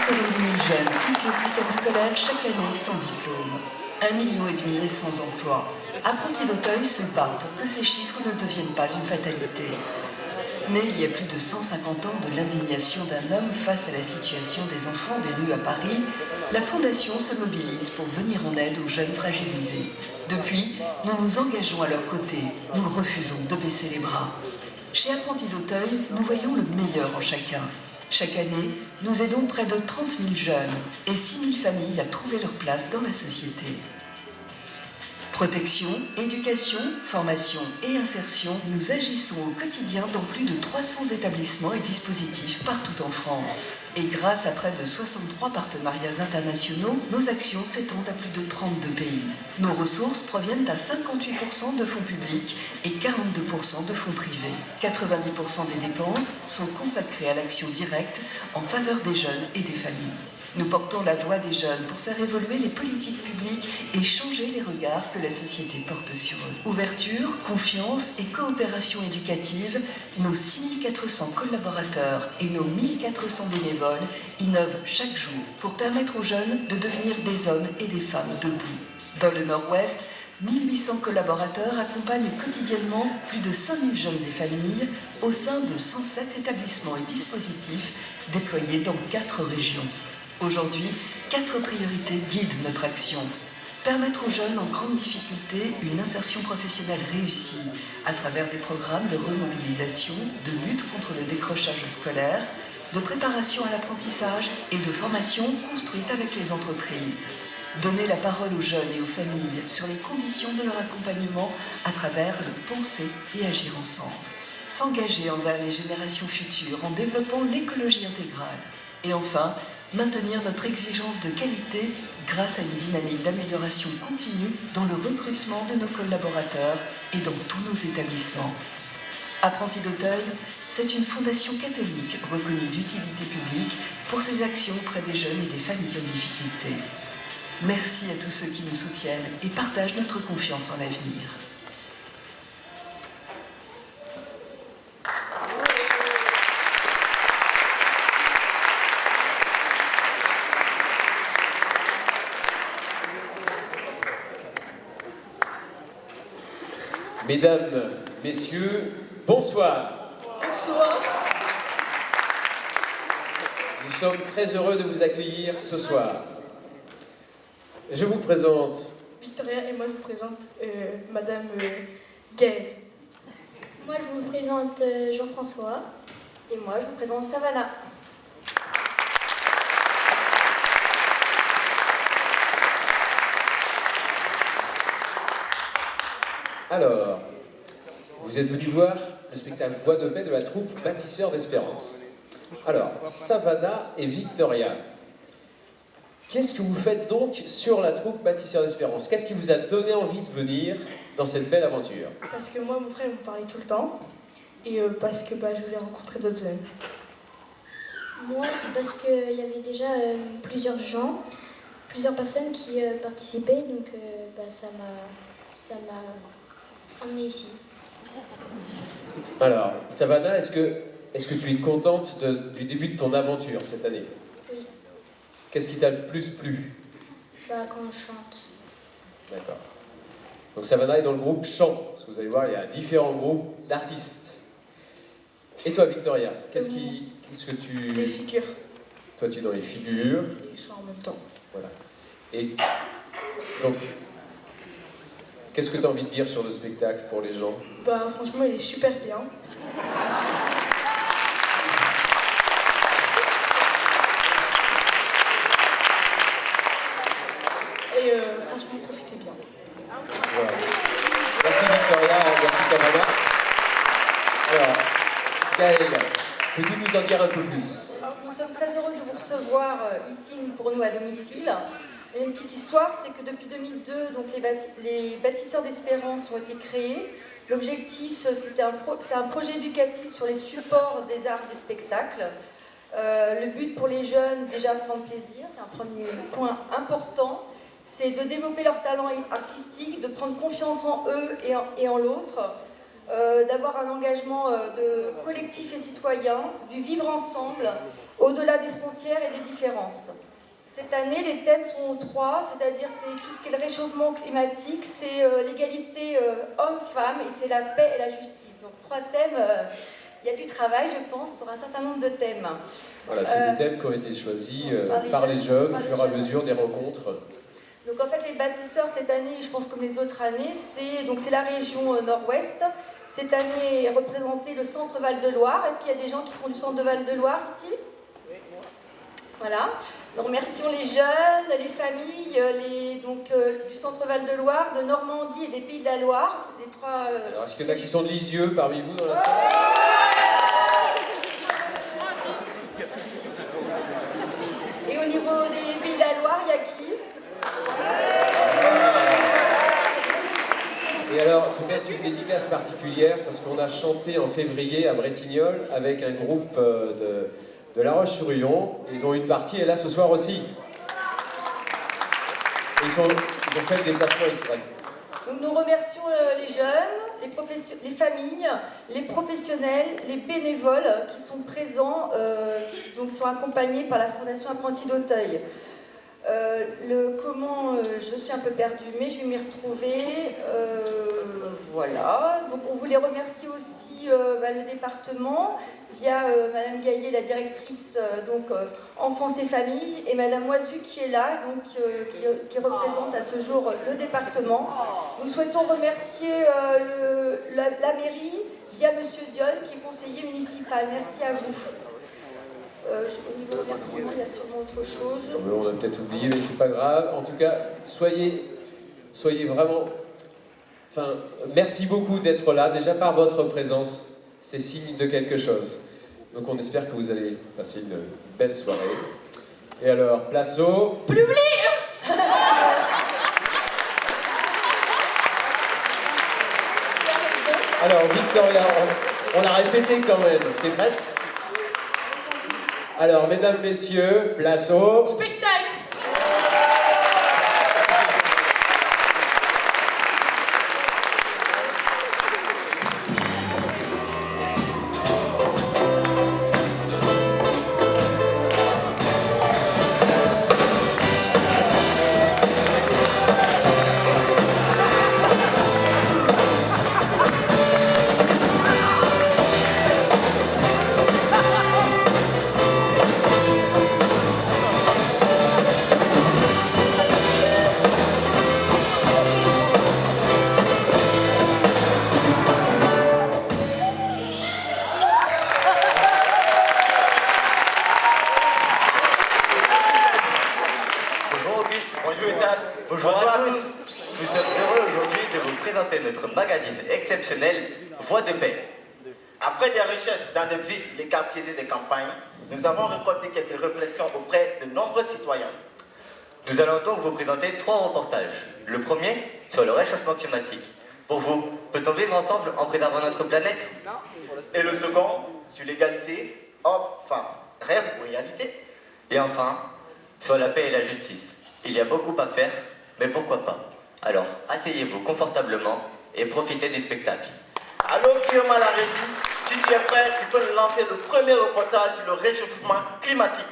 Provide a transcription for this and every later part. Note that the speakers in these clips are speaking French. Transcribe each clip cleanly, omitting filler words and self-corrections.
90 000 jeunes quittent le système scolaire chaque année sans diplôme. 1,5 million est sans emploi. Apprentis d'Auteuil se bat pour que ces chiffres ne deviennent pas une fatalité. Né il y a plus de 150 ans de l'indignation d'un homme face à la situation des enfants des rues à Paris, la Fondation se mobilise pour venir en aide aux jeunes fragilisés. Depuis, nous nous engageons à leur côté. Nous refusons de baisser les bras. Chez Apprentis d'Auteuil, nous voyons le meilleur en chacun. Chaque année, nous aidons près de 30 000 jeunes et 6 000 familles à trouver leur place dans la société. Protection, éducation, formation et insertion, nous agissons au quotidien dans plus de 300 établissements et dispositifs partout en France. Et grâce à près de 63 partenariats internationaux, nos actions s'étendent à plus de 32 pays. Nos ressources proviennent à 58% de fonds publics et 42% de fonds privés. 90% des dépenses sont consacrées à l'action directe en faveur des jeunes et des familles. Nous portons la voix des jeunes pour faire évoluer les politiques publiques et changer les regards que la société porte sur eux. Ouverture, confiance et coopération éducative, nos 6400 collaborateurs et nos 1400 bénévoles innovent chaque jour pour permettre aux jeunes de devenir des hommes et des femmes debout. Dans le Nord-Ouest, 1800 collaborateurs accompagnent quotidiennement plus de 5000 jeunes et familles au sein de 107 établissements et dispositifs déployés dans 4 régions. Aujourd'hui, 4 priorités guident notre action. Permettre aux jeunes en grande difficulté une insertion professionnelle réussie à travers des programmes de remobilisation, de lutte contre le décrochage scolaire, de préparation à l'apprentissage et de formation construite avec les entreprises. Donner la parole aux jeunes et aux familles sur les conditions de leur accompagnement à travers le penser et agir ensemble. S'engager envers les générations futures en développant l'écologie intégrale. Et enfin, maintenir notre exigence de qualité grâce à une dynamique d'amélioration continue dans le recrutement de nos collaborateurs et dans tous nos établissements. Apprentis d'Auteuil, c'est une fondation catholique reconnue d'utilité publique pour ses actions auprès des jeunes et des familles en difficulté. Merci à tous ceux qui nous soutiennent et partagent notre confiance en l'avenir. Mesdames, Messieurs, bonsoir. Bonsoir. Nous sommes très heureux de vous accueillir ce soir. Je vous présente Victoria et moi je vous présente Madame Gaëlle. Moi je vous présente Jean-François. Et moi je vous présente Savannah. Alors, vous êtes venus voir le spectacle Voix de mai de la troupe Bâtisseurs d'Espérance. Alors, Savannah et Victoria, qu'est-ce que vous faites donc sur la troupe Bâtisseurs d'Espérance? Qu'est-ce qui vous a donné envie de venir dans cette belle aventure? Parce que moi, mon frère me parlait tout le temps et parce que je voulais rencontrer d'autres jeunes. Moi, c'est parce qu'il y avait déjà plusieurs personnes qui participaient, donc ça m'a emmenée ici. Alors, Savannah, est-ce que tu es contente du début de ton aventure cette année? Oui. Qu'est-ce qui t'a le plus plu? Quand on chante. D'accord. Donc Savannah est dans le groupe chant, parce que vous allez voir, il y a différents groupes d'artistes. Et toi, Victoria, qu'est-ce que tu... Les figures. Toi, tu es dans les figures. Et chant en même temps. Voilà. Et donc, qu'est-ce que tu as envie de dire sur le spectacle pour les gens? Franchement, il est super bien. Et franchement, profitez bien. Voilà. Merci Victoria, merci Savannah. Alors, Gaëlle, peux-tu nous en dire un peu plus? Nous sommes très heureux de vous recevoir ici pour nous à domicile. Une petite histoire, c'est que depuis 2002, donc les Bâtisseurs d'Espérance ont été créés. L'objectif, c'est un projet éducatif sur les supports des arts des spectacles. Le but pour les jeunes, déjà prendre plaisir, c'est un premier point important. C'est de développer leur talent artistique, de prendre confiance en eux et en l'autre, d'avoir un engagement de collectif et citoyen, du vivre ensemble, au-delà des frontières et des différences. Cette année, les thèmes sont trois, c'est-à-dire c'est tout ce qui est le réchauffement climatique, c'est l'égalité homme-femme et c'est la paix et la justice. Donc trois thèmes, il y a du travail, je pense, pour un certain nombre de thèmes. Voilà, c'est des thèmes qui ont été choisis par les jeunes au fur et à mesure des rencontres. Donc en fait, les bâtisseurs cette année, je pense comme les autres années, c'est la région nord-ouest. Cette année est représenté le centre Val-de-Loire. Est-ce qu'il y a des gens qui sont du centre de Val-de-Loire ici? Voilà. Nous remercions les jeunes, les familles, du centre Val-de-Loire, de Normandie et des Pays de la Loire. Des trois, Alors, est-ce qu'il y en a qui sont de Lisieux parmi vous dans la salle? Et au niveau des Pays de la Loire, il y a qui? Et alors, peut-être une dédicace particulière, parce qu'on a chanté en février à Bretignolles avec un groupe de La Roche-sur-Yon, et dont une partie est là ce soir aussi. Ils ont fait le déplacement exprès. Donc nous remercions les jeunes, les familles, les professionnels, les bénévoles qui sont présents, qui donc sont accompagnés par la Fondation Apprentis d'Auteuil. Je suis un peu perdue, mais je vais m'y retrouver. Voilà. Donc on voulait remercier aussi le département via Madame Gaillet, la directrice Enfance et Familles, et Madame Oisu qui est là, donc qui représente à ce jour le département. Nous souhaitons remercier la mairie via Monsieur Dion, qui est conseiller municipal. Merci à vous. Au niveau remerciement, il y a sûrement autre chose. On a peut-être oublié, mais c'est pas grave. En tout cas, soyez vraiment... Enfin, merci beaucoup d'être là. Déjà par votre présence, c'est signe de quelque chose. Donc on espère que vous allez passer une belle soirée. Et alors, place au... Public. Alors, Victoria, on l'a répété quand même. T'es prête? Alors, mesdames, messieurs, place au... Spectacle. Voix de paix. Après des recherches dans les villes, les quartiers et les campagnes, nous avons récolté quelques réflexions auprès de nombreux citoyens. Nous allons donc vous présenter 3 reportages. Le premier sur le réchauffement climatique. Pour vous, peut-on vivre ensemble en préservant notre planète? Et le second sur l'égalité homme-femme. Rêve ou réalité? Et enfin, sur la paix et la justice. Il y a beaucoup à faire, mais pourquoi pas? Alors, asseyez-vous confortablement et profitez du spectacle. Allô, Guillaume à la régie, si tu es prêt, tu peux nous lancer le premier reportage sur le réchauffement climatique.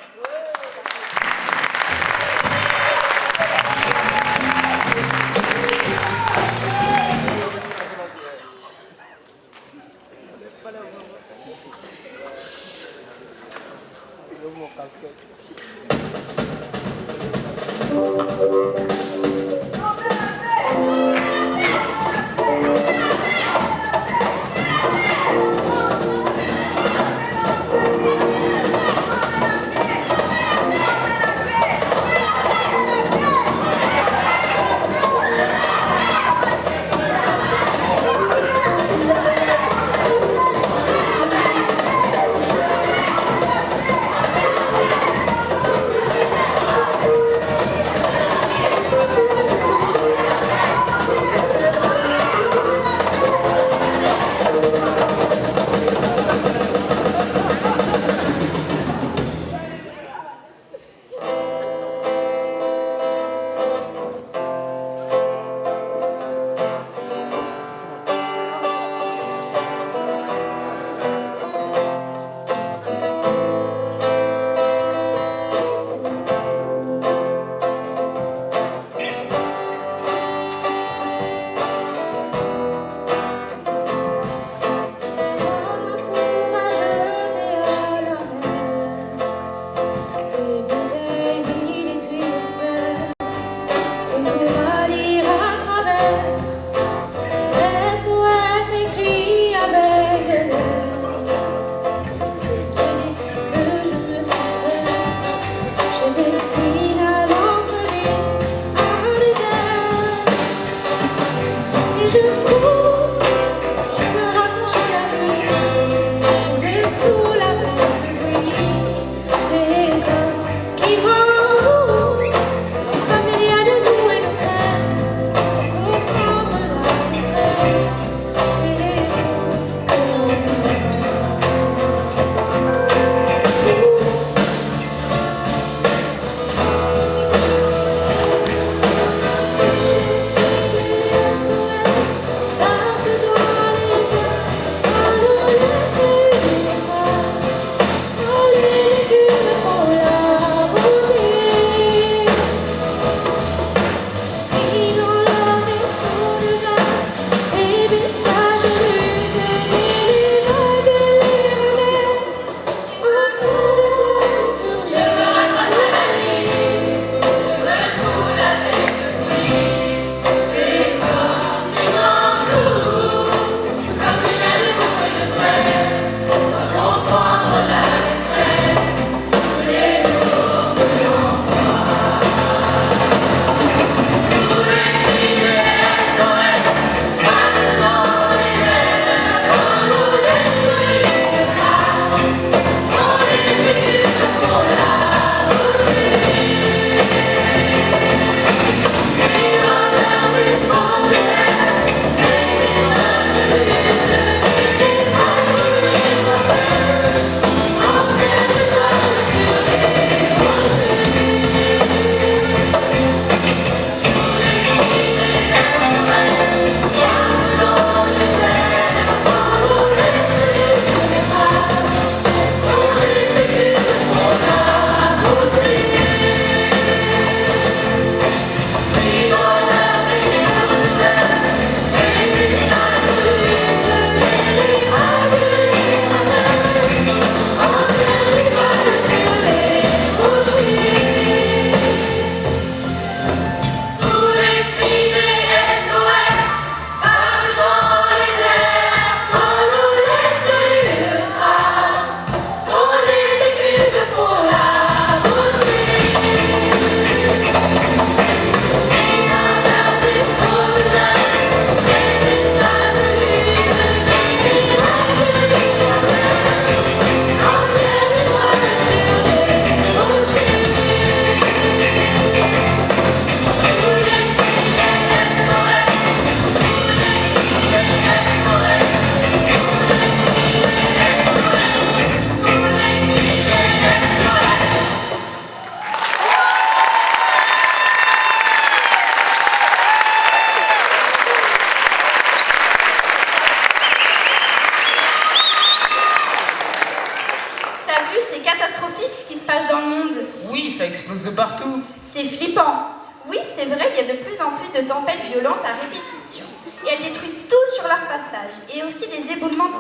catastrophique ce qui se passe dans le monde. Oui, ça explose de partout. C'est flippant. Oui, c'est vrai, il y a de plus en plus de tempêtes violentes à répétition. Et elles détruisent tout sur leur passage. Et aussi des éboulements de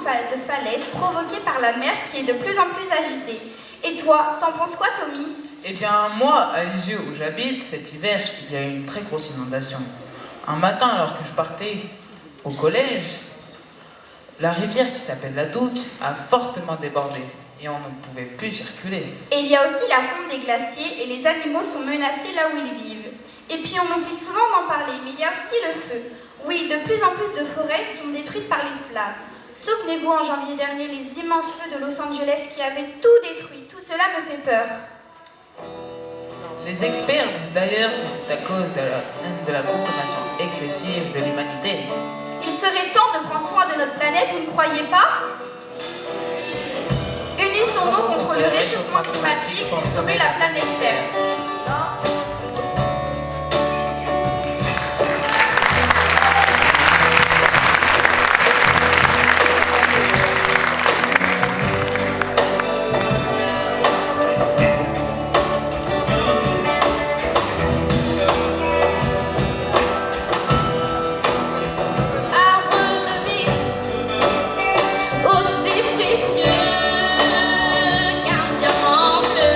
falaises provoqués par la mer qui est de plus en plus agitée. Et toi, t'en penses quoi, Tommy? Eh bien, moi, à Lisieux, où j'habite, cet hiver, il y a eu une très grosse inondation. Un matin, alors que je partais au collège, la rivière qui s'appelle la Douque a fortement débordé et on ne pouvait plus circuler. Et il y a aussi la fonte des glaciers et les animaux sont menacés là où ils vivent. Et puis on oublie souvent d'en parler, mais il y a aussi le feu. Oui, de plus en plus de forêts sont détruites par les flammes. Souvenez-vous en janvier dernier les immenses feux de Los Angeles qui avaient tout détruit. Tout cela me fait peur. Les experts disent d'ailleurs que c'est à cause de la consommation excessive de l'humanité. Il serait temps de prendre soin de notre planète, vous ne croyez pas? Unissons-nous contre le réchauffement climatique pour sauver la planète Terre. Précieux, car diamant bleu.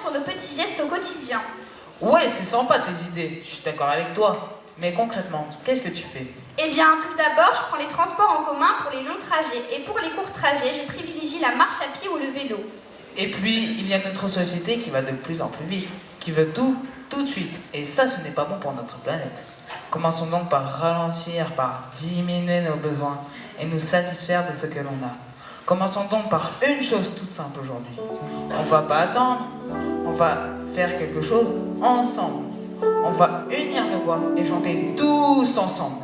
sur nos petits gestes au quotidien. Ouais, c'est sympa tes idées, je suis d'accord avec toi. Mais concrètement, qu'est-ce que tu fais? Eh bien, tout d'abord, je prends les transports en commun pour les longs trajets. Et pour les courts trajets, je privilégie la marche à pied ou le vélo. Et puis, il y a notre société qui va de plus en plus vite, qui veut tout, tout de suite. Et ça, ce n'est pas bon pour notre planète. Commençons donc par ralentir, par diminuer nos besoins et nous satisfaire de ce que l'on a. Commençons donc par une chose toute simple aujourd'hui. On va pas attendre, on va faire quelque chose ensemble. On va unir nos voix et chanter tous ensemble.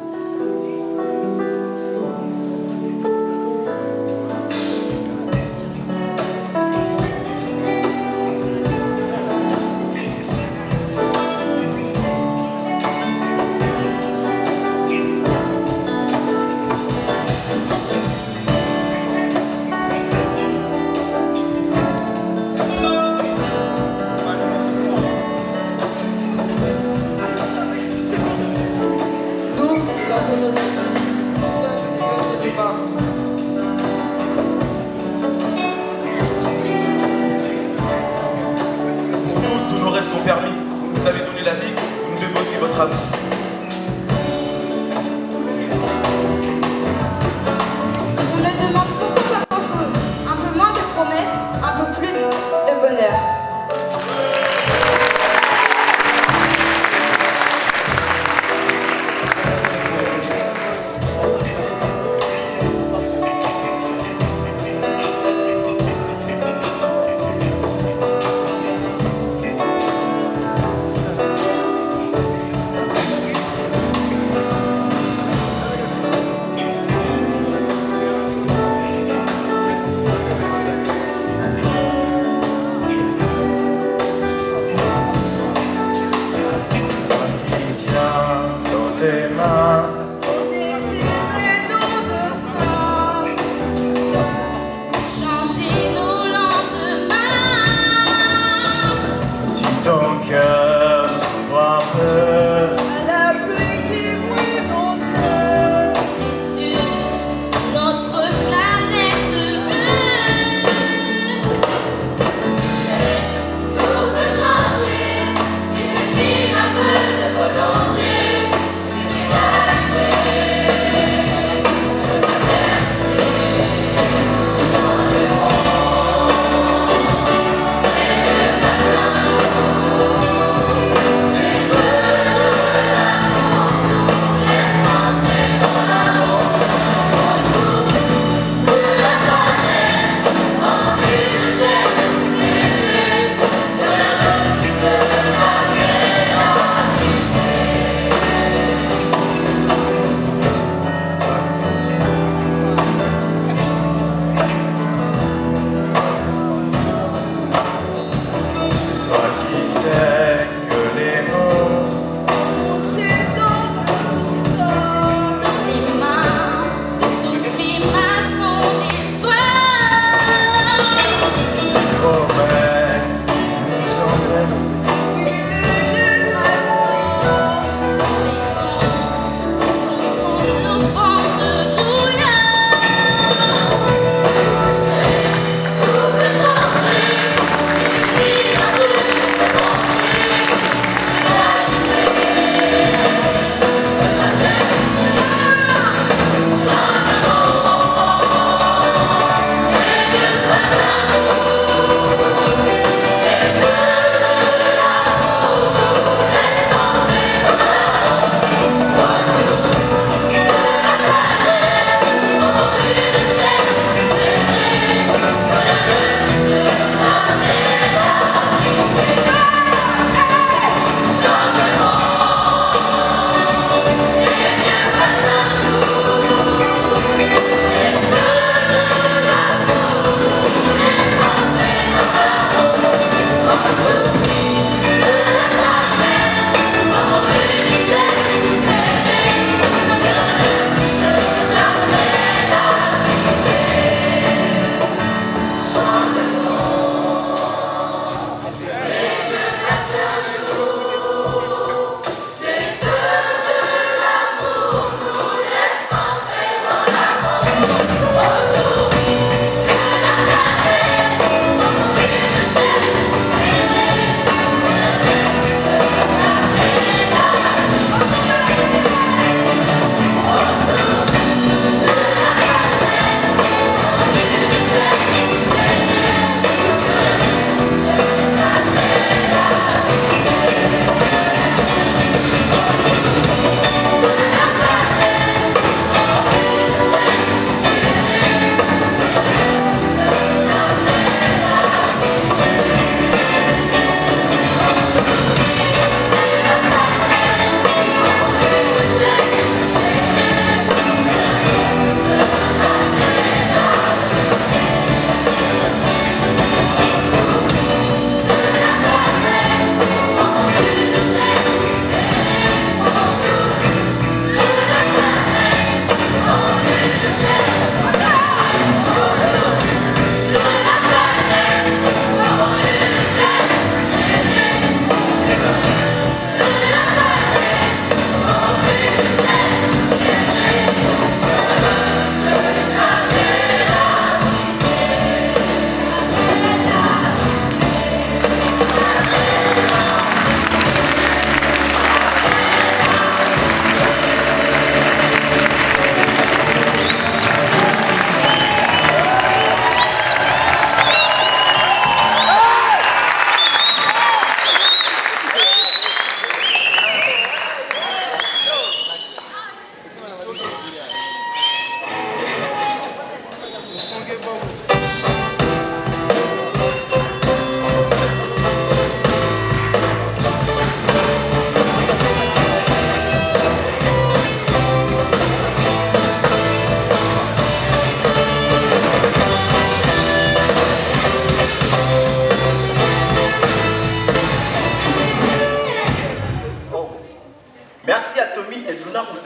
Sont permis. Vous nous avez donné la vie, vous nous devez aussi votre amour. On ne demande surtout pas grand-chose. Un peu moins de promesses, un peu plus de bonheur.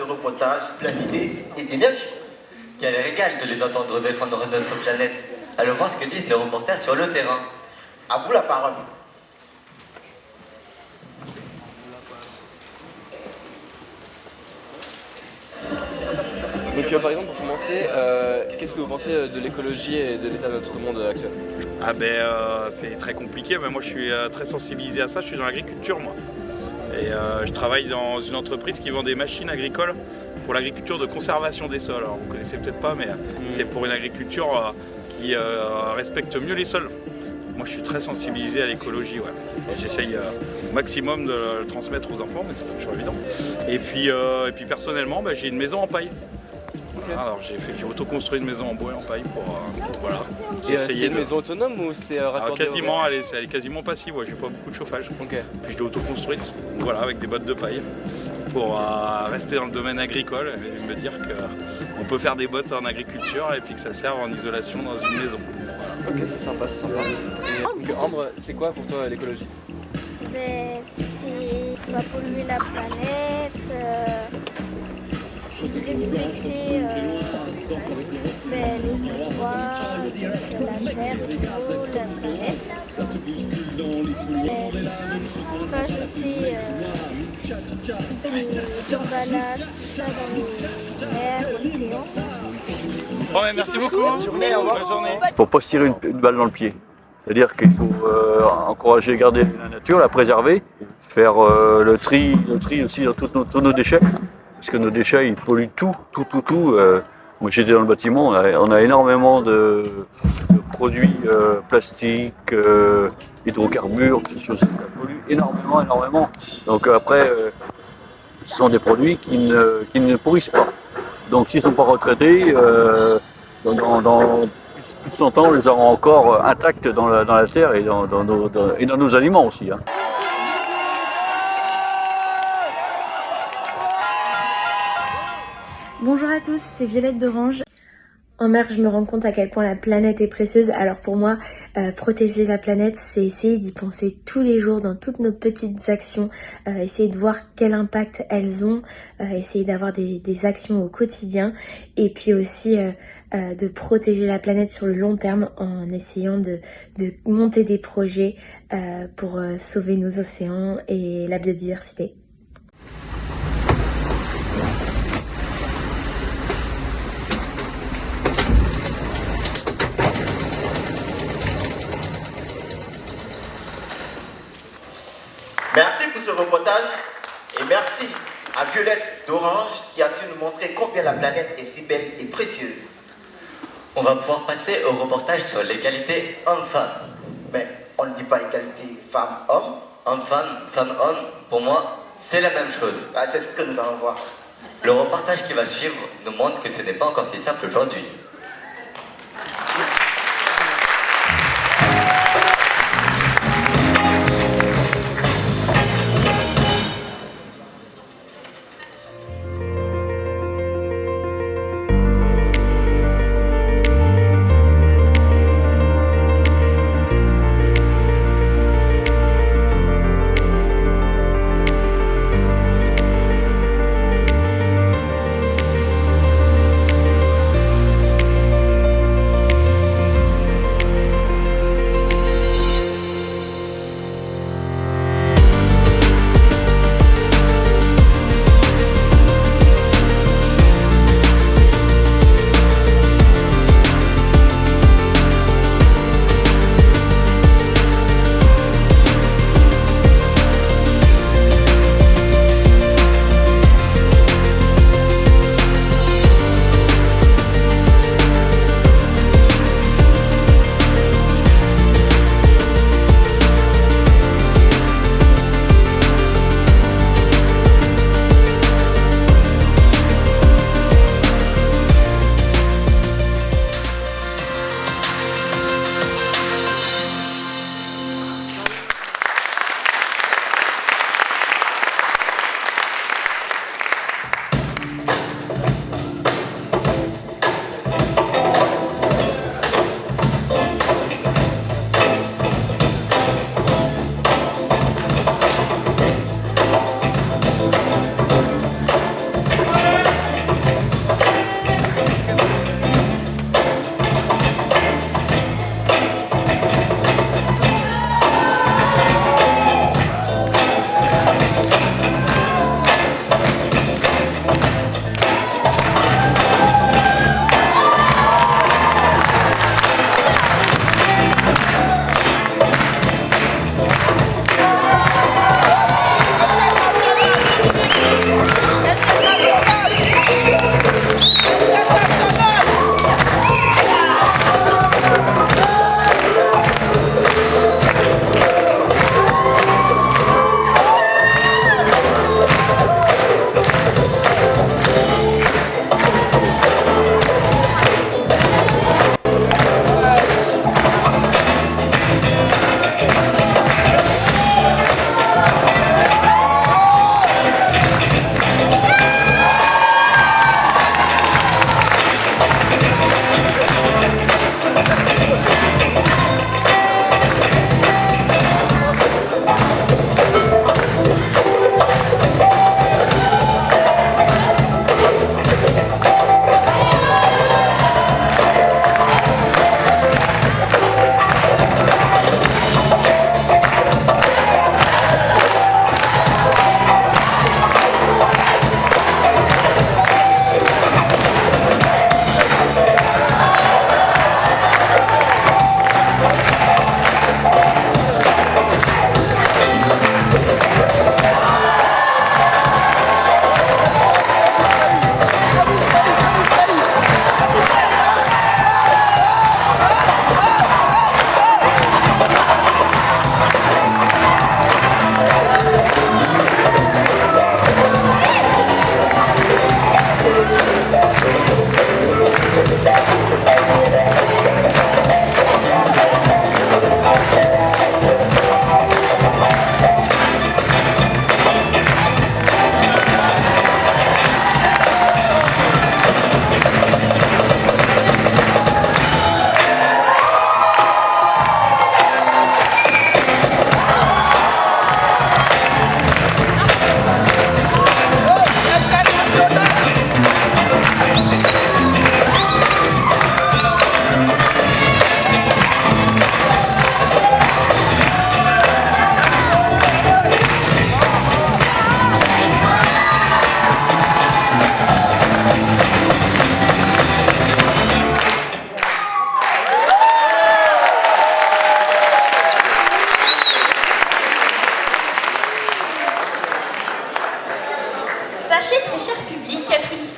reportage plein d'idées et d'énergie. Quel régal de les entendre défendre notre planète. Allons voir ce que disent nos reporters sur le terrain. À vous la parole. Donc par exemple, pour commencer, qu'est-ce que vous pensez de l'écologie et de l'état de notre monde actuel? C'est très compliqué, mais moi je suis très sensibilisé à ça, je suis dans l'agriculture moi. Et je travaille dans une entreprise qui vend des machines agricoles pour l'agriculture de conservation des sols. Alors vous connaissez peut-être pas, mais c'est pour une agriculture qui respecte mieux les sols. Moi je suis très sensibilisé à l'écologie, ouais. Et j'essaye au maximum de le transmettre aux enfants, mais c'est pas toujours évident. Et puis personnellement, j'ai une maison en paille. Voilà, alors j'ai auto-construit une maison en bois et en paille pour voilà. C'est une maison autonome ou c'est raccordé? Quasiment, elle est quasiment passive, ouais, j'ai pas beaucoup de chauffage. Okay. Puis je l'ai auto-construite, voilà, avec des bottes de paille pour rester dans le domaine agricole et me dire qu'on peut faire des bottes en agriculture et puis que ça serve en isolation dans une maison. Voilà. Ok, c'est sympa, c'est sympa. Et donc, Ambre, c'est quoi pour toi l'écologie? C'est polluer la planète, respecter les endroits, la terre, l'eau, la planète, pas jeter d'emballage, tout ça dans les mers, l'océan. Bon, merci beaucoup. Bonne journée. Il ne faut pas se tirer une balle dans le pied. C'est-à-dire qu'il faut encourager à garder la nature, la préserver, faire le tri aussi dans tous nos déchets. Parce que nos déchets, ils polluent tout. Moi, j'étais dans le bâtiment, on a énormément de produits plastiques, hydrocarbures, ces choses, ça pollue énormément. Donc après, ce sont des produits qui ne pourrissent pas. Donc s'ils ne sont pas retraités, dans plus de 100 ans, on les aura encore intacts dans la terre et dans nos aliments aussi. Hein. Bonjour à tous, c'est Violette d'Orange. En mer, je me rends compte à quel point la planète est précieuse. Alors pour moi, protéger la planète, c'est essayer d'y penser tous les jours dans toutes nos petites actions, essayer de voir quel impact elles ont, essayer d'avoir des actions au quotidien et puis aussi de protéger la planète sur le long terme en essayant de monter des projets pour sauver nos océans et la biodiversité. Merci pour ce reportage et merci à Violette d'Orange qui a su nous montrer combien la planète est si belle et précieuse. On va pouvoir passer au reportage sur l'égalité homme-femme. Mais on ne dit pas égalité femme-homme. Homme-femme, femme-homme, pour moi, c'est la même chose. C'est ce que nous allons voir. Le reportage qui va suivre nous montre que ce n'est pas encore si simple aujourd'hui.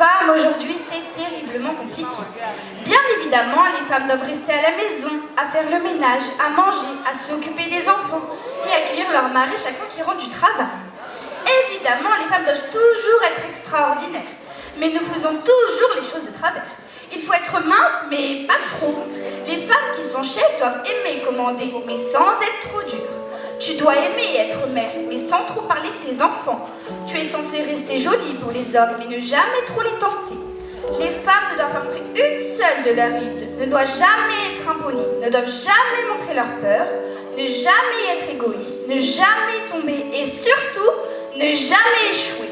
femmes aujourd'hui, c'est terriblement compliqué. Bien évidemment, les femmes doivent rester à la maison, à faire le ménage, à manger, à s'occuper des enfants et accueillir leur mari chaque fois qu'ils rentrent du travail. Évidemment, les femmes doivent toujours être extraordinaires, mais nous faisons toujours les choses de travers. Il faut être mince, mais pas trop. Les femmes qui sont chefs doivent aimer commander, mais sans être trop dures. Tu dois aimer être mère, mais sans trop parler de tes enfants. Tu es censée rester jolie pour les hommes, mais ne jamais trop les tenter. Les femmes ne doivent pas montrer une seule de leurs rides, ne doivent jamais être impolies, ne doivent jamais montrer leur peur, ne jamais être égoïstes, ne jamais tomber et surtout, ne jamais échouer.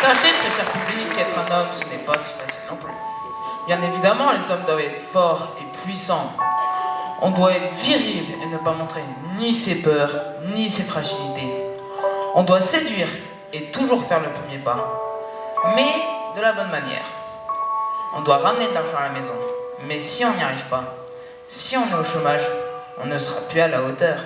Sachez, très cher public, qu'être un homme, ce n'est pas si facile non plus. Bien évidemment, les hommes doivent être forts et puissants. On doit être viril et ne pas montrer ni ses peurs, ni ses fragilités. On doit séduire et toujours faire le premier pas, mais de la bonne manière. On doit ramener de l'argent à la maison, mais si on n'y arrive pas, si on est au chômage, on ne sera plus à la hauteur.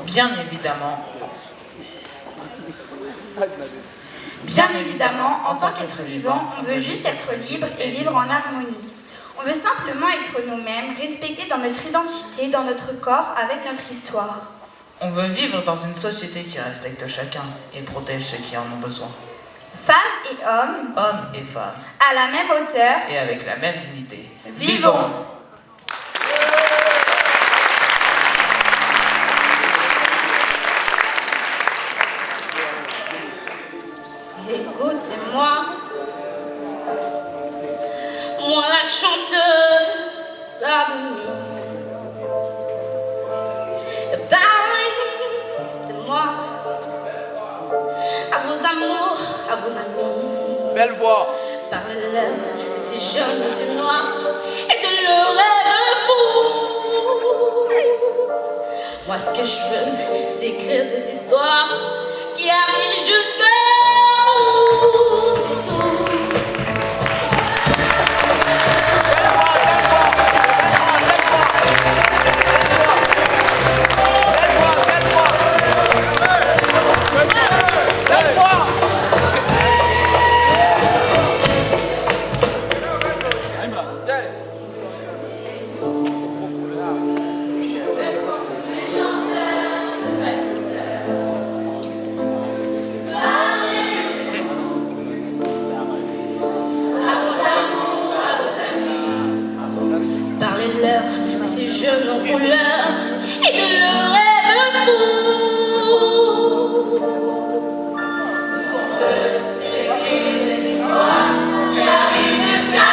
Bien évidemment. Bien évidemment, en tant qu'être vivant, on veut juste être libre et vivre en harmonie. On veut simplement être nous-mêmes, respectés dans notre identité, dans notre corps, avec notre histoire. On veut vivre dans une société qui respecte chacun et protège ceux qui en ont besoin. Femmes et hommes, Hommes et femmes, à la même hauteur, et avec la même dignité. vivons. Écoutez-moi, moi la chanteuse admise. Parlez de moi, à vos amours, à vos amis. Belle voix. Parlez-leur de ces jeunes yeux noirs et de leurs rêves fous. Moi ce que je veux, c'est écrire des histoires qui arrivent jusqu'à vous, c'est tout. Parlez-leur de ces jeunes en couleur et de leurs rêves fous. Ce qu'on veut, c'est écrire des histoires qui arrivent jusqu'à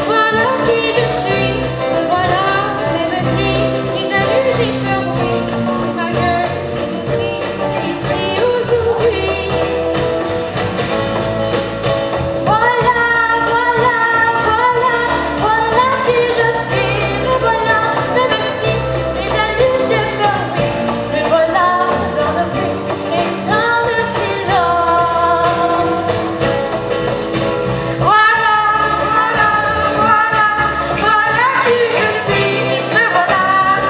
Voilà qui je suis, me voilà, même si mes amis j'ai peur, oui, c'est ma gueule, c'est mon cri, ici aujourd'hui. Voilà qui je suis, me voilà, même si mes amis j'ai peur, oui, me voilà dans le bruit et dans le silence. Voilà qui je suis, me voilà,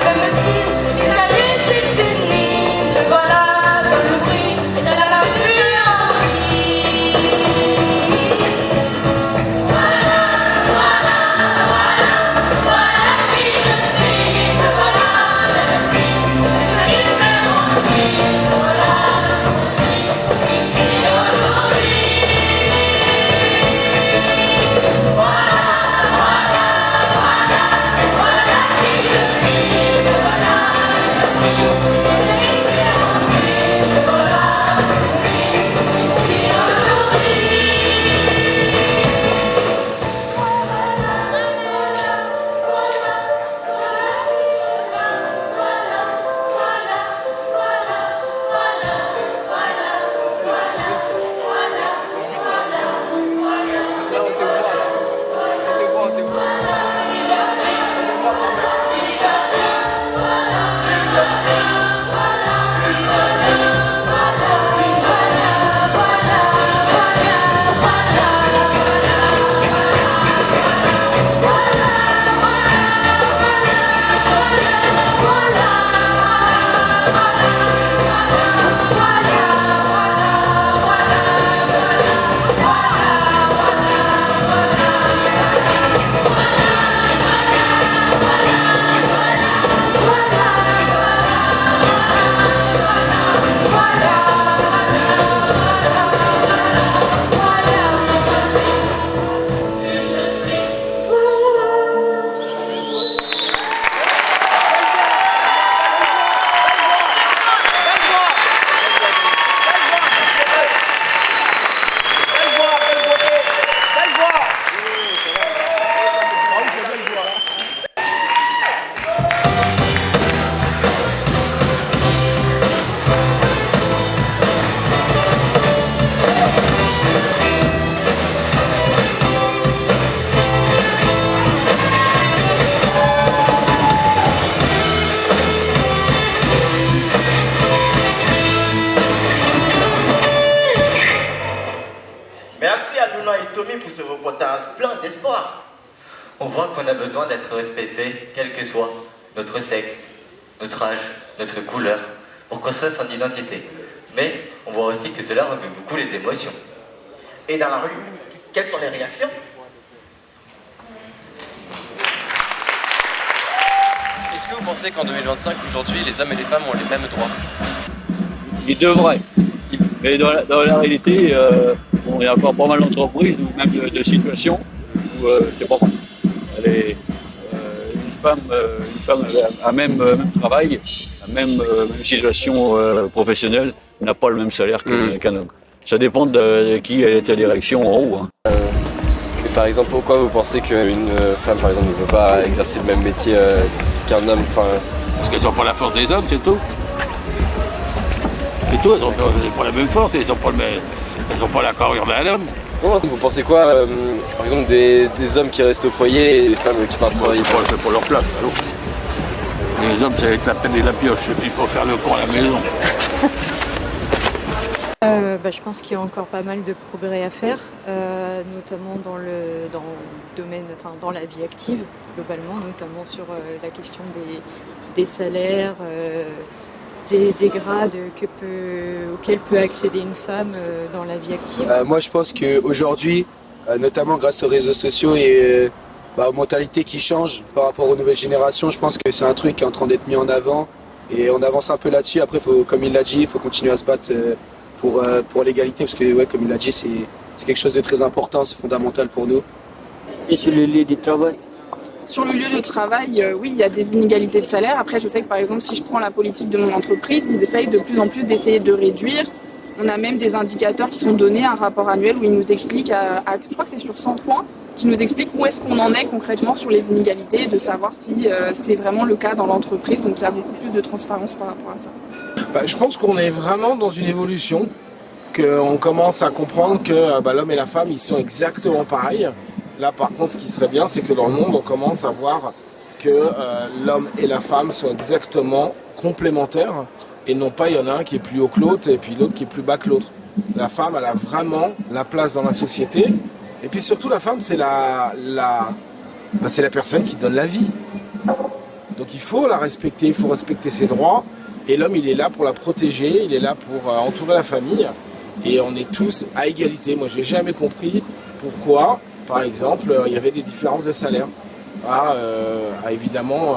même si mes années j'ai fini, me voilà dans le bruit et dans la violence. Voilà qui je suis, me voilà, même si mes années j'ai fini, me voilà dans le bruit ici aujourd'hui. Merci à Luna et Tommy pour ce reportage plein d'espoir. On voit qu'on a besoin d'être respecté, quel que soit notre sexe, notre âge, notre couleur, pour construire son identité. Mais on voit aussi que cela remue beaucoup les émotions. Et dans la rue, quelles sont les réactions? Est-ce que vous pensez qu'en 2025, aujourd'hui, les hommes et les femmes ont les mêmes droits? Ils devraient. Mais dans la réalité, il y a encore pas mal d'entreprises ou même de situations où c'est pas bon. Une femme à même travail, à même situation professionnelle, n'a pas le même salaire qu'un homme. Ça dépend de qui est à direction en haut. Hein. Et par exemple, pourquoi vous pensez qu'une femme, par exemple, ne peut pas exercer le même métier qu'un homme? Parce qu'elles n'ont pas la force des hommes, c'est tout. C'est tout, elles n'ont pas la même force, elles n'ont pas la carrure d'un homme. Vous pensez quoi, par exemple, des hommes qui restent au foyer et des femmes qui partent travailler? C'est pour leur place, alors. Les hommes, c'est avec la peine et la pioche, et puis pour faire le con à la maison. Je pense qu'il y a encore pas mal de progrès à faire, notamment dans le domaine, dans la vie active, globalement, notamment sur la question des salaires, des grades auxquels peut accéder une femme dans la vie active. Moi, je pense qu'aujourd'hui, notamment grâce aux réseaux sociaux et aux mentalités qui changent par rapport aux nouvelles générations, je pense que c'est un truc qui est en train d'être mis en avant et on avance un peu là-dessus. Après, comme il l'a dit, il faut continuer à se battre pour l'égalité parce que, comme il l'a dit, c'est quelque chose de très important, c'est fondamental pour nous. Et sur le lieu du travail? Sur le lieu de travail, oui, il y a des inégalités de salaire. Après, je sais que par exemple, si je prends la politique de mon entreprise, ils essayent de plus en plus d'essayer de réduire. On a même des indicateurs qui sont donnés, un rapport annuel où ils nous expliquent, je crois que c'est sur 100 points, qui nous expliquent où est-ce qu'on en est concrètement sur les inégalités, de savoir si c'est vraiment le cas dans l'entreprise. Donc, il y a beaucoup plus de transparence par rapport à ça. Je pense qu'on est vraiment dans une évolution, qu'on commence à comprendre que l'homme et la femme, ils sont exactement pareils. Là, par contre, ce qui serait bien, c'est que dans le monde, on commence à voir que l'homme et la femme sont exactement complémentaires et non pas il y en a un qui est plus haut que l'autre et puis l'autre qui est plus bas que l'autre. La femme, elle a vraiment la place dans la société et puis surtout, la femme, c'est c'est la personne qui donne la vie. Donc il faut la respecter, il faut respecter ses droits et l'homme, il est là pour la protéger, il est là pour entourer la famille et on est tous à égalité. Moi, j'ai jamais compris pourquoi. Par exemple, il y avait des différences de salaire à évidemment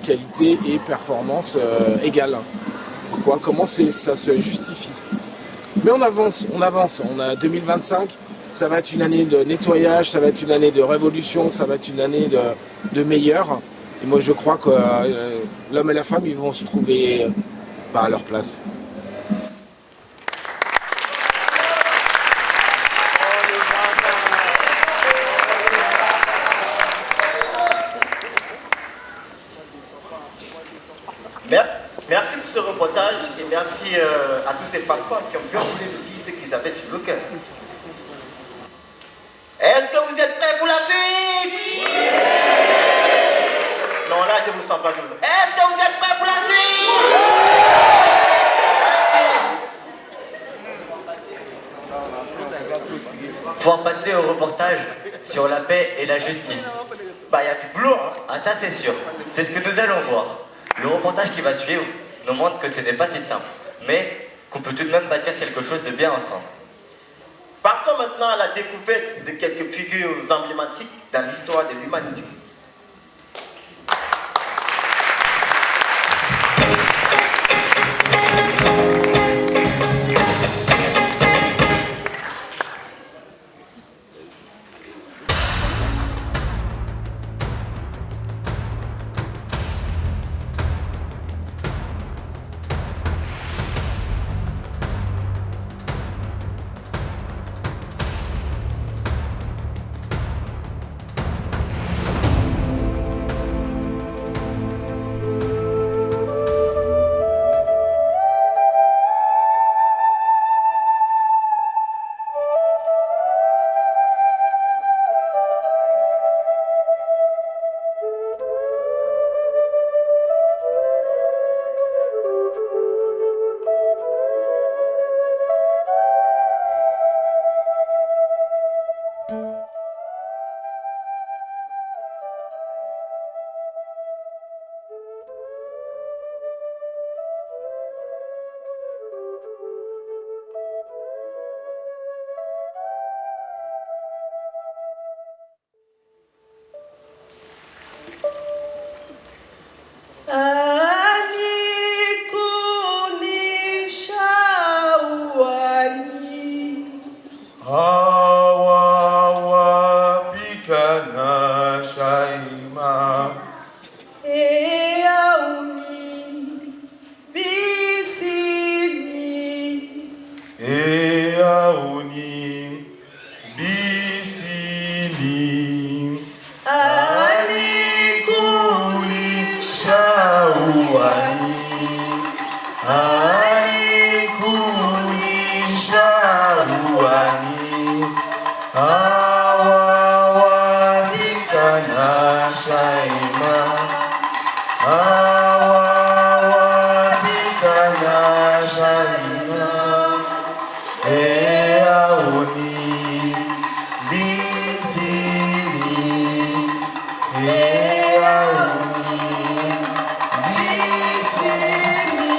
qualité et performance égales. Pourquoi? Comment ça se justifie? Mais on avance. On a 2025, ça va être une année de nettoyage, ça va être une année de révolution, ça va être une année de meilleur. Et moi, je crois que l'homme et la femme, ils vont se trouver à leur place. Merci pour ce reportage et merci à tous ces passants qui ont bien voulu nous dire ce qu'ils avaient sur le cœur. Est-ce que vous êtes prêts pour la suite? Non, là je ne vous sens pas. Est-ce que vous êtes prêts pour la suite? Merci. Pour passer au reportage sur la paix et la justice. Il y a du boulot, hein? Ah, ça c'est sûr. C'est ce que nous allons voir. Le reportage qui va suivre nous montre que ce n'est pas si simple, mais qu'on peut tout de même bâtir quelque chose de bien ensemble. Partons maintenant à la découverte de quelques figures emblématiques dans l'histoire de l'humanité. Bikana Shaima Eauni Bisini Eauni Bisini Anikuli Shawani Anikuli Shawani Awawa Bikana Shaima Awawa Bikana Shaima Eauni Bisini Eauni Bisini.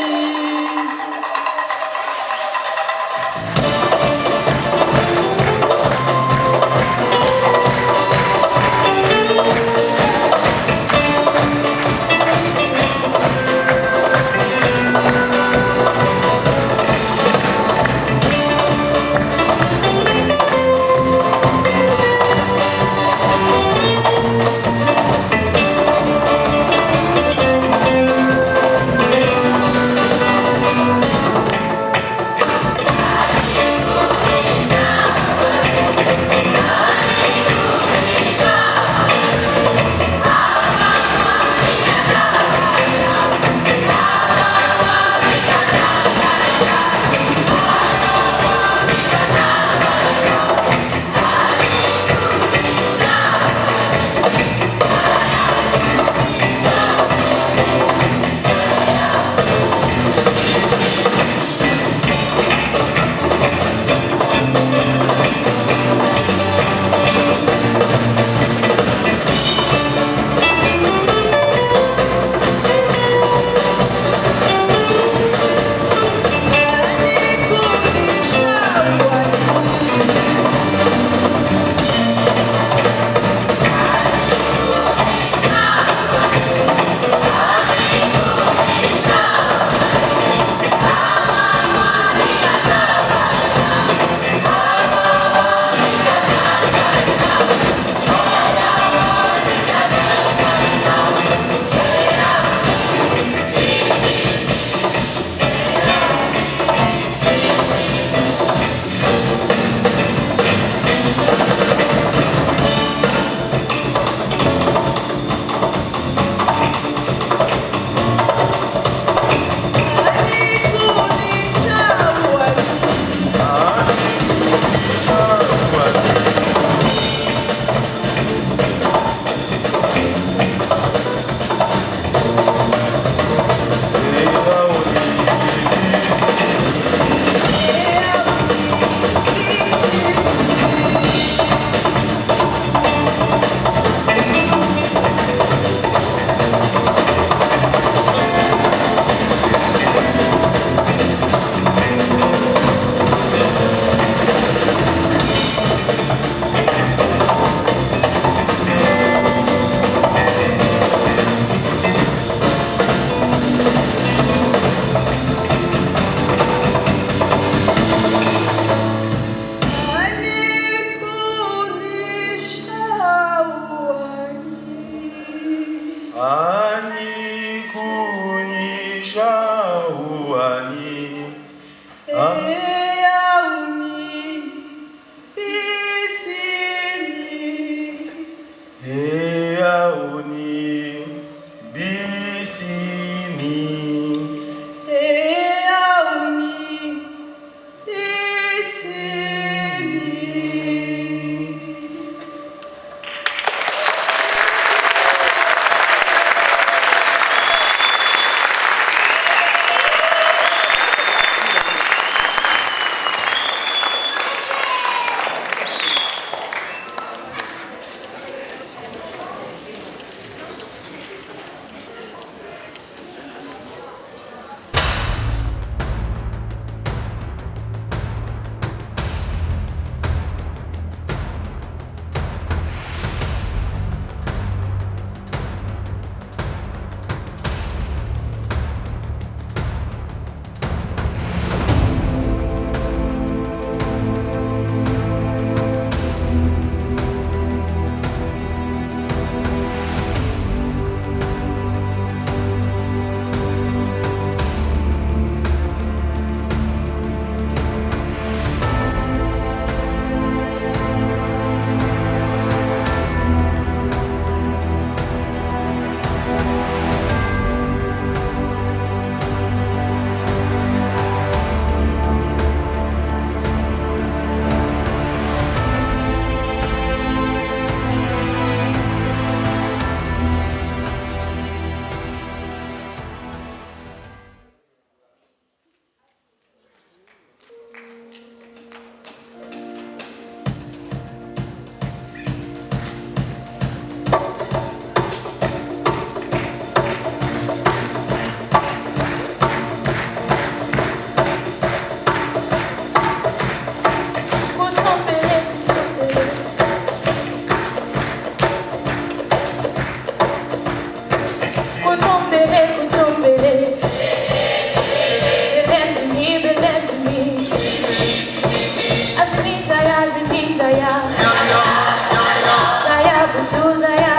Let go.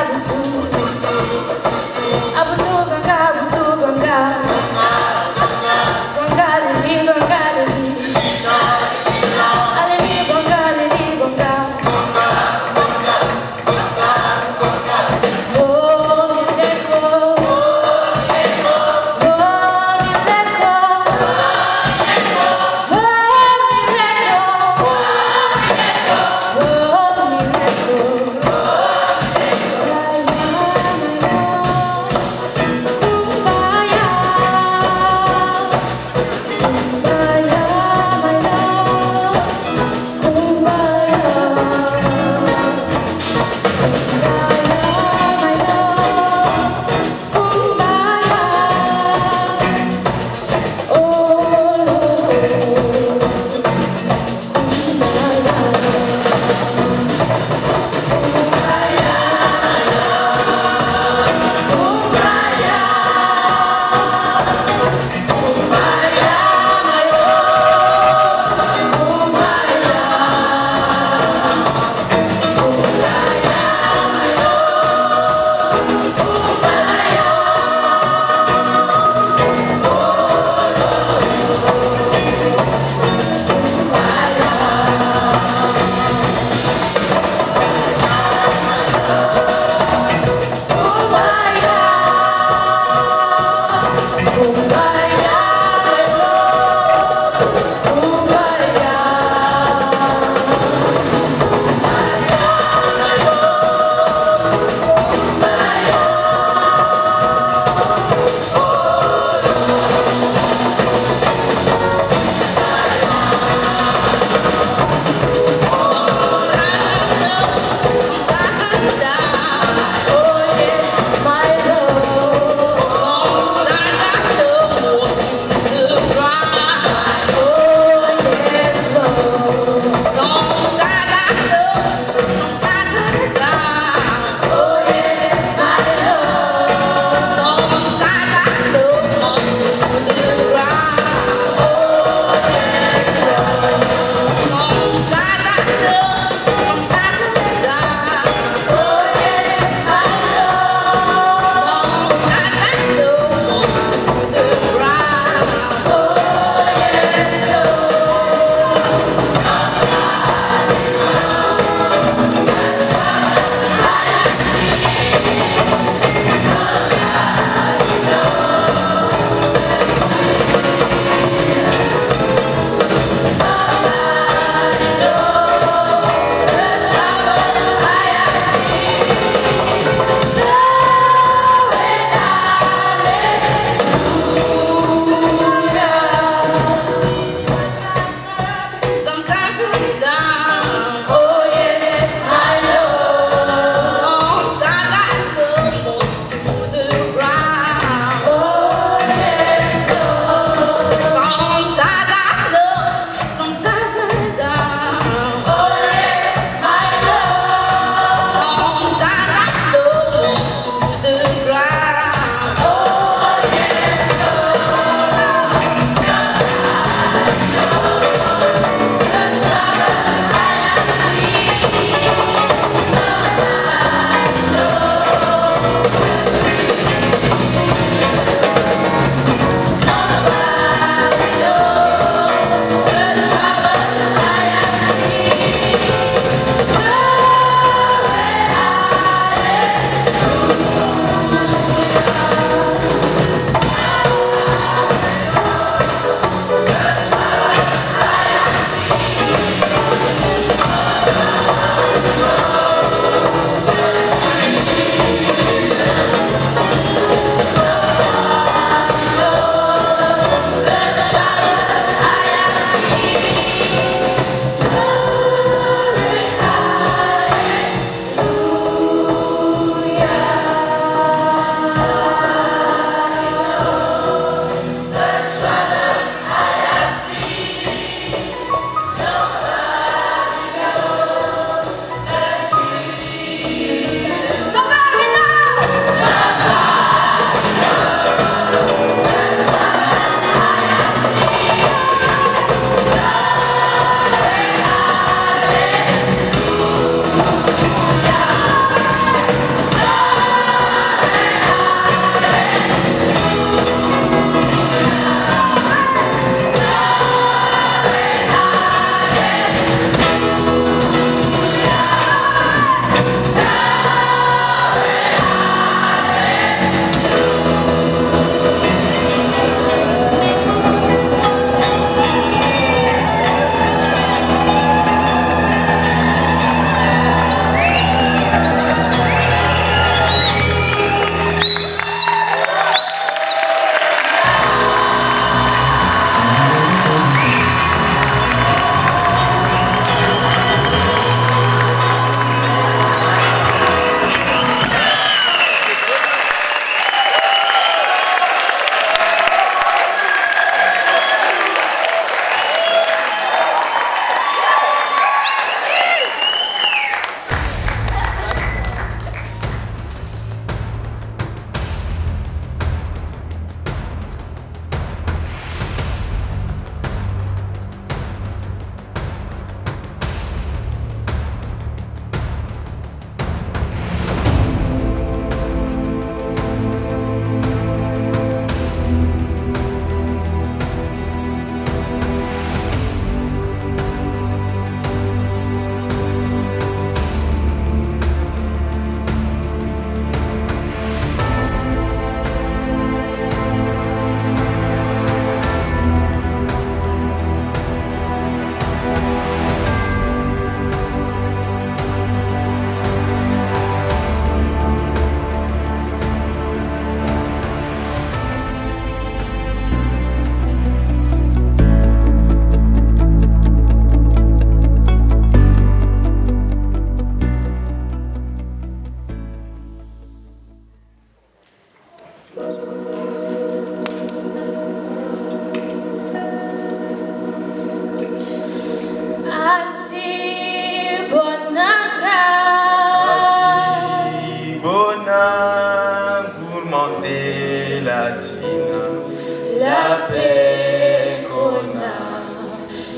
La paix qu'on a,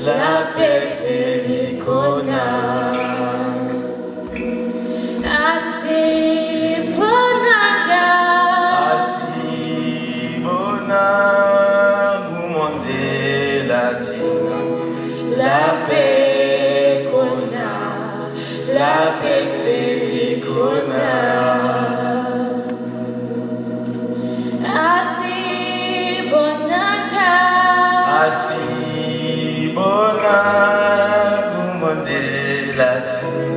la paix félicona. Assez bonaga, assez bonaga, goumande latina. La paix qu'on a, la paix félicona. Asi bona gumande latina.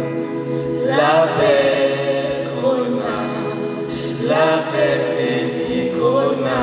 La paix qu'on a, la paix félicona.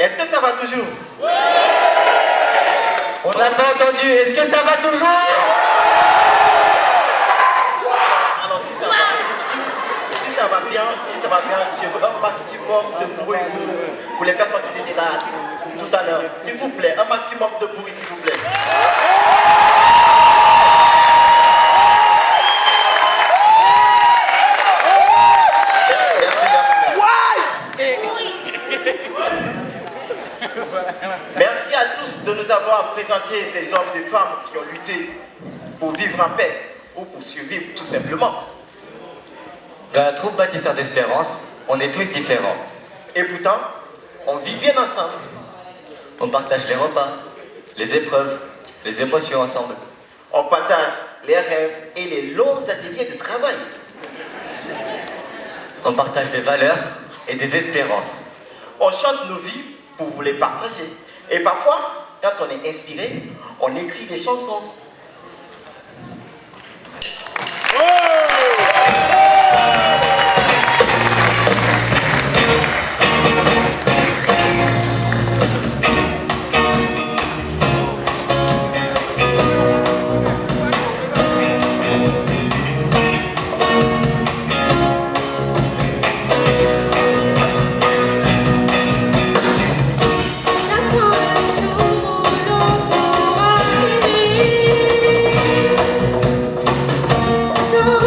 Est-ce que ça va toujours? Alors si ça va bien, je veux un maximum de bruit pour les personnes qui étaient là tout à l'heure. S'il vous plaît, un maximum de bruit, s'il vous plaît. Merci à tous de nous avoir présenté ces hommes et femmes qui ont lutté pour vivre en paix ou pour survivre tout simplement. Dans la troupe bâtisseur d'espérance, on est tous différents. Et pourtant, on vit bien ensemble. On partage les repas, les épreuves, les émotions ensemble. On partage les rêves et les longs ateliers de travail. On partage des valeurs et des espérances. On chante nos vies pour vous les partager. Et parfois, quand on est inspiré, on écrit des chansons. J'attends le jour où l'on pourra aimer sans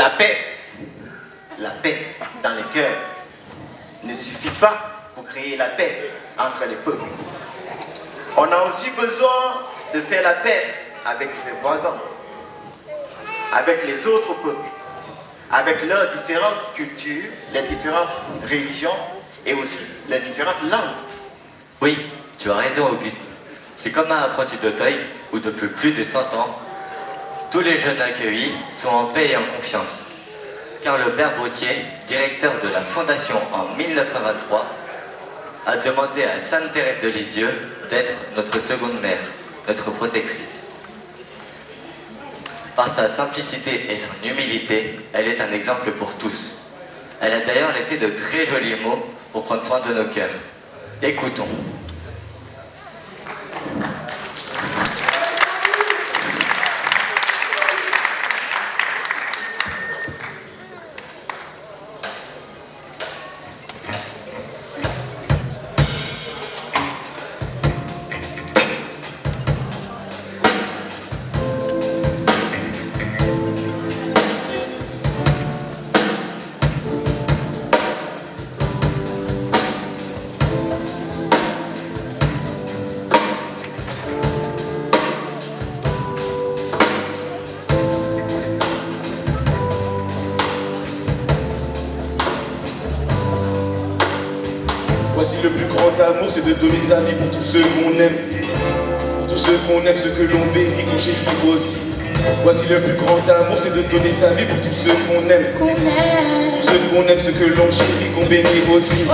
La paix dans les cœurs ne suffit pas pour créer la paix entre les peuples. On a aussi besoin de faire la paix avec ses voisins, avec les autres peuples, avec leurs différentes cultures, les différentes religions et aussi les différentes langues. Oui, tu as raison Auguste. C'est comme un apprenti d'Auteuil où depuis plus de 100 ans, tous les jeunes accueillis sont en paix et en confiance. Car le père Bautier, directeur de la Fondation en 1923, a demandé à Sainte Thérèse de Lisieux d'être notre seconde mère, notre protectrice. Par sa simplicité et son humilité, elle est un exemple pour tous. Elle a d'ailleurs laissé de très jolis mots pour prendre soin de nos cœurs. Écoutons. Voici le plus grand amour, c'est de donner sa vie pour tous ceux qu'on aime. Pour tous ceux qu'on aime, ceux que l'on bénit, qu'on chérit aussi. Voici le plus grand amour, c'est de donner sa vie pour tous ceux qu'on aime. Tous ceux qu'on aime, ceux que l'on chérit, qu'on bénit aussi.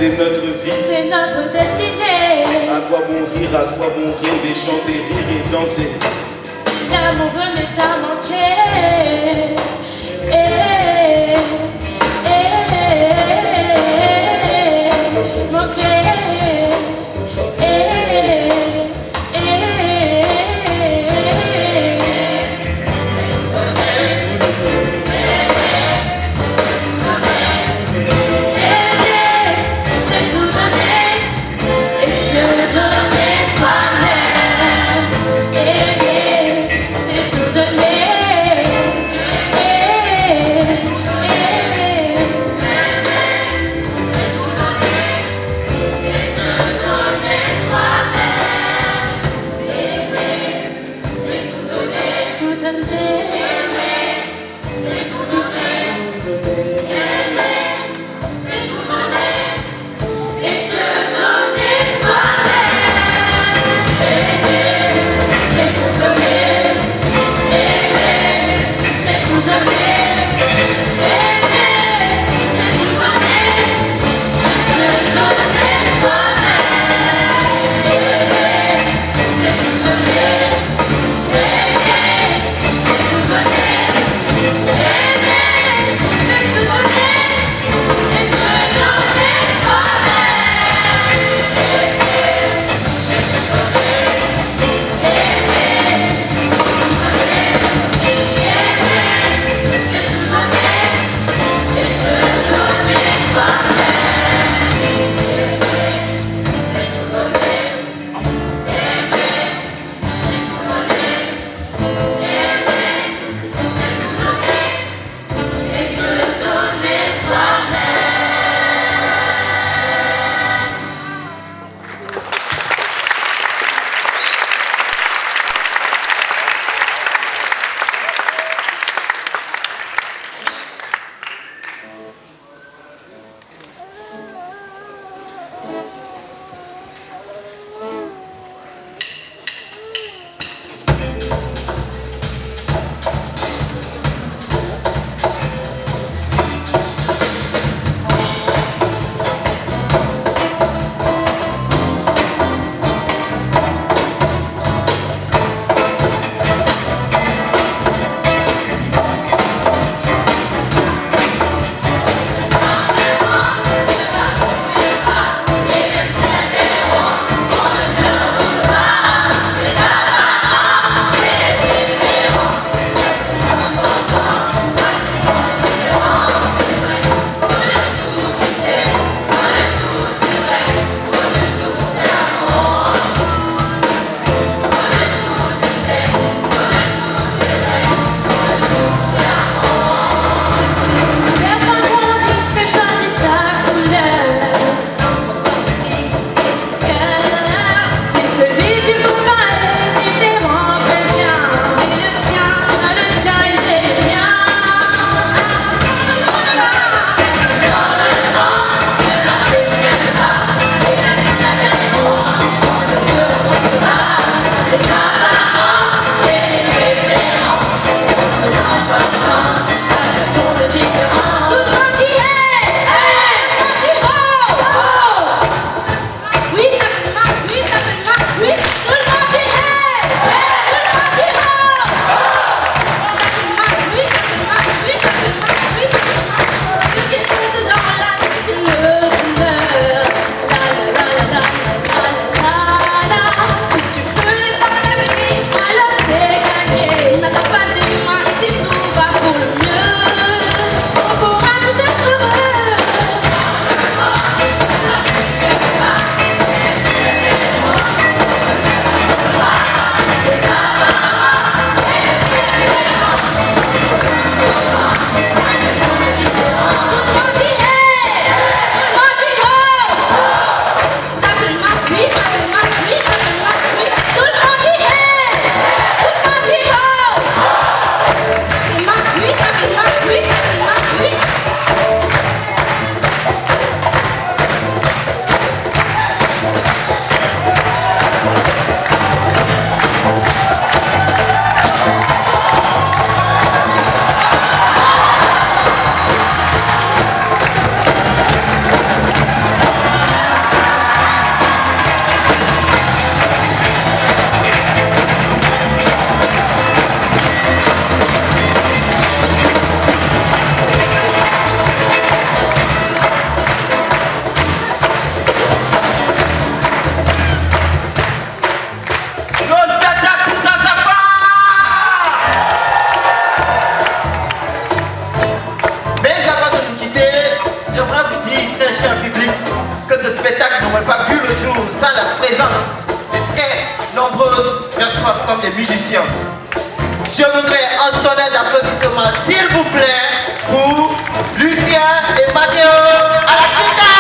C'est notre vie, c'est notre destinée. À quoi bon rire, à quoi bon rêver, chanter, rire et danser. Si l'amour venait à manquer, répétition. Je voudrais un tonnerre d'applaudissements, s'il vous plaît, pour Lucien et Mathéo à la guitare.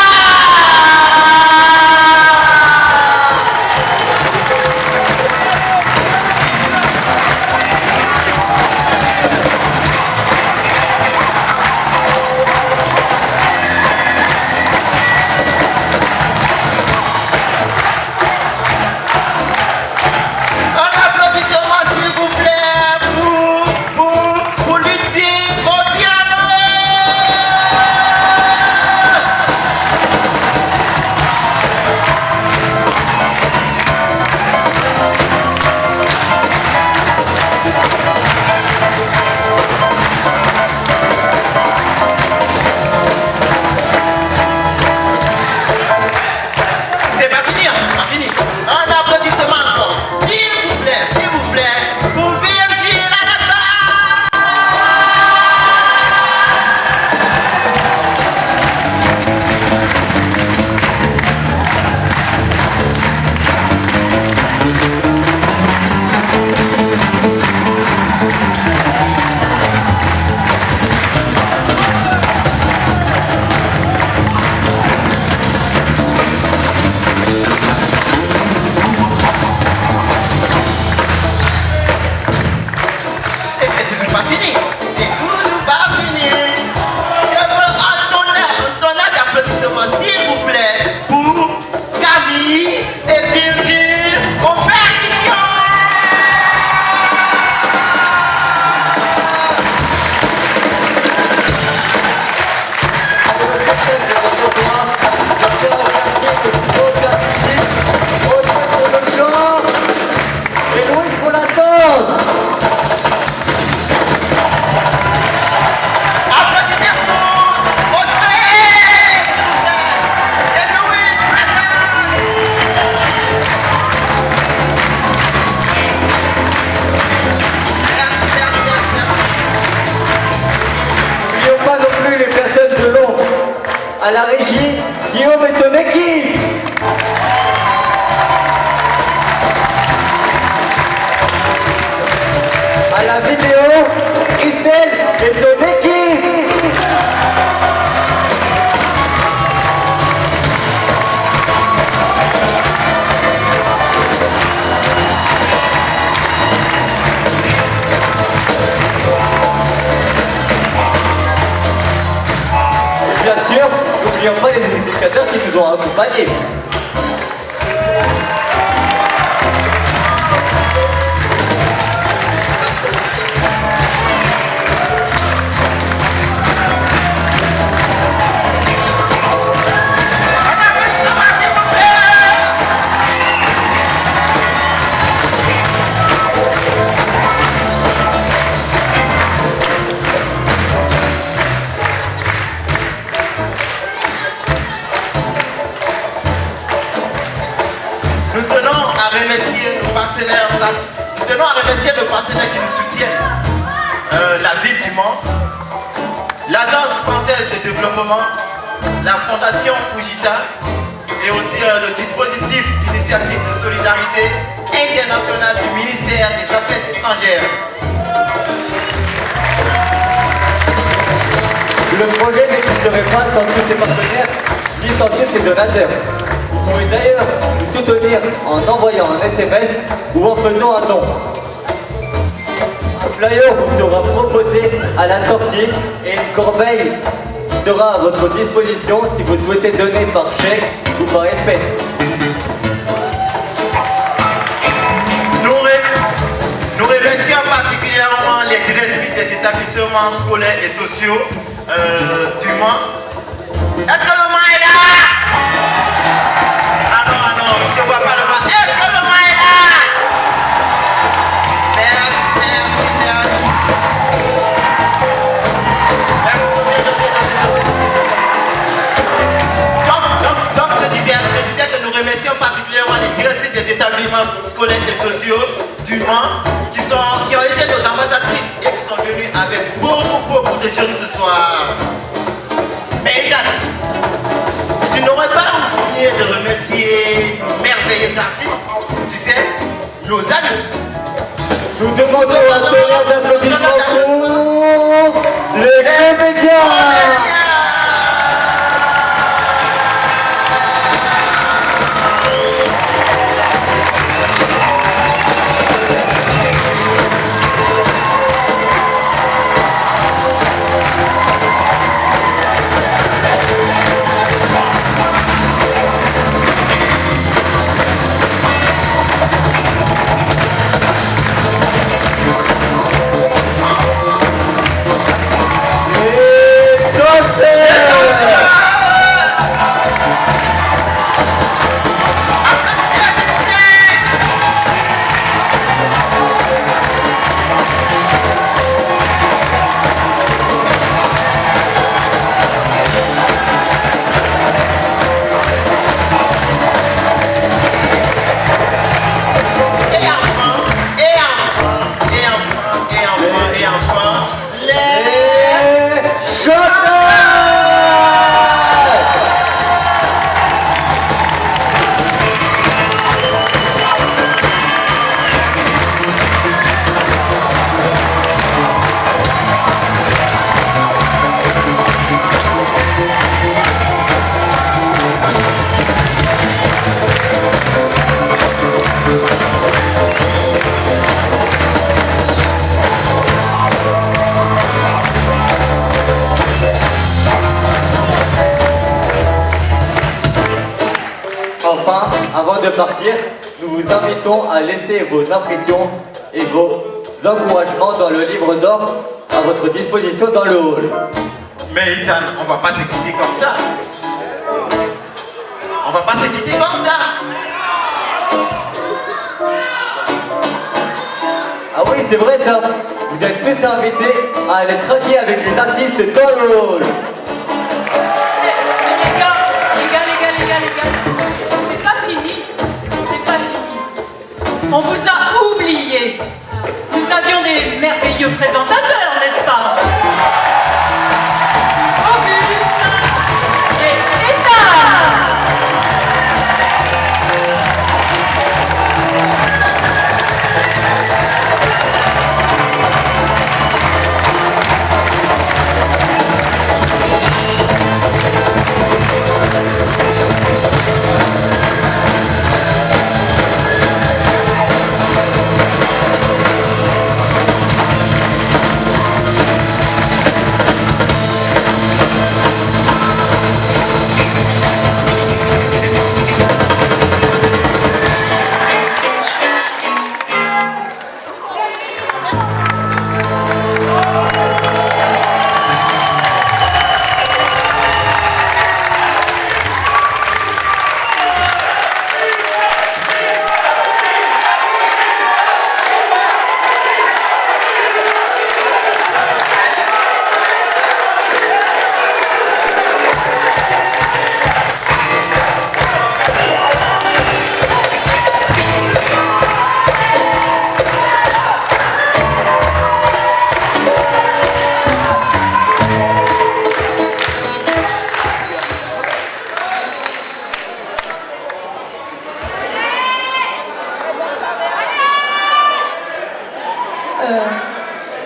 À la régie, Guillaume et son équipe. À la vidéo, Christelle et son équipe. Et bien sûr, n'oublions pas les éducateurs qui nous ont accompagnés. Nous tenons à remercier nos partenaires qui nous soutiennent. La ville du Mans, l'Agence française de développement, la Fondation Fujita et aussi le dispositif d'initiative de solidarité internationale du ministère des Affaires étrangères. Le projet n'existerait pas sans tous ces partenaires ni sans tous ces donateurs. Vous pouvez d'ailleurs nous soutenir en envoyant un SMS ou en faisant un don. Un flyer vous sera proposé à la sortie et une corbeille sera à votre disposition si vous souhaitez donner par chèque ou par espèce. Nous remercions particulièrement les directrices des établissements scolaires et sociaux du Mans. Est-ce que le Mans est là? Ah non, je ne vois pas le Mans. Est-ce que le Mans est là? Donc je disais que nous remercions particulièrement les directrices des établissements scolaires et sociaux du Mans qui ont été nos ambassadrices et qui sont venues avec beaucoup de jeunes ce soir. Mais tu n'aurais pas oublié de remercier nos merveilleux artistes, tu sais, nos amis. Nous demandons un tonnerre d'applaudissements pour les comédiens. Enfin, avant de partir, nous vous invitons à laisser vos impressions et vos encouragements dans le livre d'or à votre disposition dans le hall. Mais Ethan, on va pas se quitter comme ça. On va pas se quitter comme ça. Ah oui, c'est vrai ça. Vous êtes tous invités à aller traquer avec les artistes dans le hall. Les gars, c'est pas fini. C'est pas fini. On vous a oublié. Nous avions des merveilleux présentateurs, n'est-ce pas? Auguste et Ethan.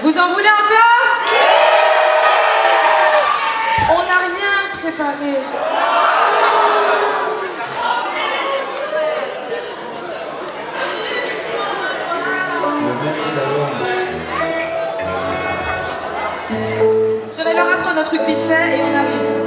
Vous en voulez encore? On n'a rien préparé. Je vais leur apprendre un truc vite fait et on arrive.